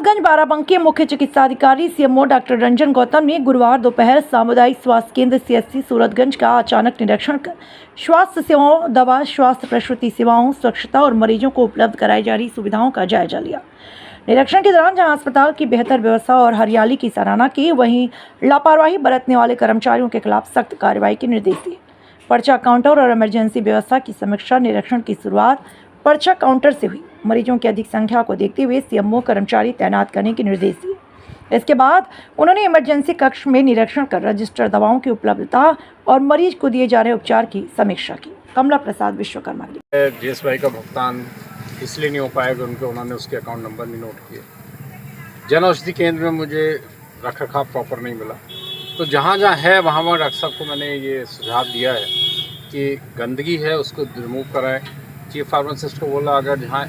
सूरतगंज बाराबंकी मुख्य चिकित्सा अधिकारी सीएमओ डॉक्टर रंजन गौतम ने गुरुवार दोपहर सामुदायिक स्वास्थ्य केंद्र सीएचसी सूरतगंज का अचानक निरीक्षण कर स्वास्थ्य सेवाओं, दवा, स्वास्थ्य प्रसूति सेवाओं, स्वच्छता और मरीजों को उपलब्ध कराई जा रही सुविधाओं का जायजा लिया। निरीक्षण के दौरान जहां अस्पताल की बेहतर व्यवस्था और हरियाली की सराहना की, वहीं लापरवाही बरतने वाले कर्मचारियों के खिलाफ सख्त कार्रवाई के निर्देश दिए। पर्चा काउंटर और इमरजेंसी व्यवस्था की समीक्षा। निरीक्षण की शुरुआत पर्चा काउंटर से हुई। मरीजों की अधिक संख्या को देखते हुए सीएमओ कर्मचारी तैनात करने के निर्देश दिए। इसके बाद उन्होंने इमरजेंसी कक्ष में निरीक्षण कर रजिस्टर दवाओं की उपलब्धता और मरीज को दिए जा रहे उपचार की समीक्षा की। कमला प्रसाद विश्वकर्मा। जीएसवाई का भुगतान इसलिए नहीं हो पाएगा उन्होंने उसके अकाउंट नंबर नहीं नोट किए। जन औषधि केंद्र में मुझे रखरखाव प्रॉपर नहीं मिला, तो जहाँ जहाँ है वहाँ डॉक्टर साहब को मैंने ये सुझाव दिया है कि गंदगी है उसको रिमूव कराएं। चीफ फार्मासिस्ट को बोला अगर जहाँ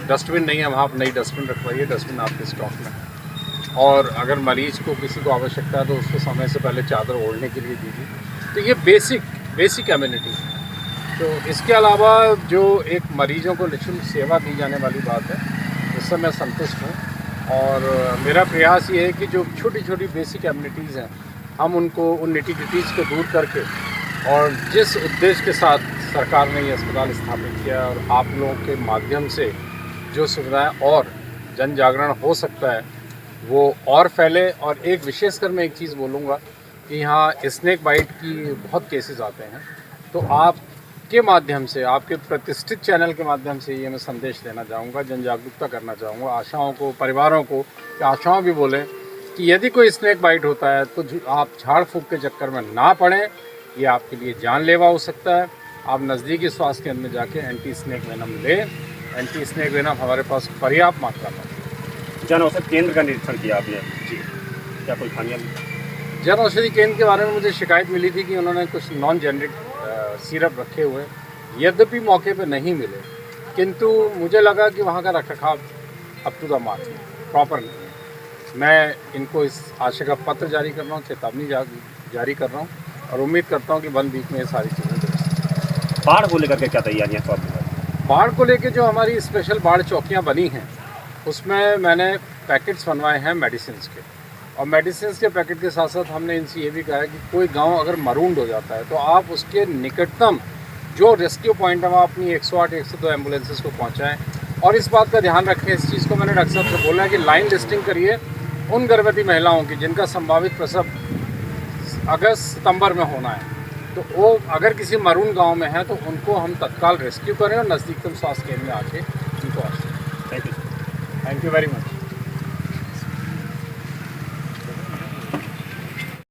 डस्टबिन नहीं है वहाँ आप नई डस्टबिन रखवाइए, डस्टबिन आपके स्टॉक में। और अगर मरीज को किसी को आवश्यकता है तो उसको समय से पहले चादर ओढ़ने के लिए दीजिए। तो ये बेसिक कम्युनिटी है। तो इसके अलावा जो एक मरीजों को निःशुल्क सेवा दी जाने वाली बात है, उससे मैं संतुष्ट हूँ। और मेरा प्रयास ये है कि जो छोटी छोटी बेसिक कम्युनिटीज़ हैं, हम उनको उन निटी-ग्रिटीज़ को दूर करके, और जिस उद्देश्य के साथ सरकार ने ये अस्पताल स्थापित किया और आप लोगों के माध्यम से जो सुविधाएं और जन जागरण हो सकता है वो और फैले। और एक विशेषकर मैं एक चीज़ बोलूँगा कि यहाँ स्नेक बाइट की बहुत केसेस आते हैं, तो आपके माध्यम से, आपके प्रतिष्ठित चैनल के माध्यम से ये मैं संदेश देना चाहूँगा, जन जागरूकता करना चाहूँगा आशाओं को, परिवारों को, कि आशाओं भी बोलें कि यदि कोई स्नेक बाइट होता है तो आप झाड़ फूँक के चक्कर में ना पड़ें। ये आपके लिए जानलेवा हो सकता है। आप नज़दीकी स्वास्थ्य केंद्र में जाके एंटी स्नेक वेनम लें। एंटी स्नेक वेनम हमारे पास पर्याप्त मात्रा में। जन औषधि केंद्र का निरीक्षण किया आपने जी, क्या कोई खामियां? जन औषधि केंद्र के बारे में मुझे शिकायत मिली थी कि उन्होंने कुछ नॉन जेनरिक सिरप रखे हुए, यद्यपि मौके पर नहीं मिले, किंतु मुझे लगा कि वहाँ का रखरखाव up to the mark proper नहीं है। मैं इनको इस आशय का पत्र जारी कर रहा हूँ, चेतावनी जारी कर रहा हूँ, और उम्मीद करता हूँ कि 1 वीक में ये सारी चीज़ें। बाढ़ को लेकर के क्या तैयारियां हैं? बाढ़ को लेकर जो हमारी स्पेशल बाढ़ चौकियां बनी हैं, उसमें मैंने पैकेट्स बनवाए हैं मेडिसिन के, और मेडिसिन के पैकेट के साथ साथ हमने इनसे ये भी कहा है कि कोई गांव अगर मरूंड हो जाता है तो आप उसके निकटतम जो रेस्क्यू पॉइंट है वहाँ अपनी 108, 102 एम्बुलेंसेज को पहुँचाएँ। और इस बात का ध्यान रखें, इस चीज़ को मैंने डॉक्टर साहब से बोला है कि लाइन लिस्टिंग करिए उन गर्भवती महिलाओं की जिनका संभावित प्रसव अगस्त-सितंबर में होना है। तो वो अगर किसी मरून गांव में है तो उनको हम तत्काल रेस्क्यू करें और नज़दीकतम स्वास्थ्य केंद्र में आके उनको थैंक यू वेरी मच।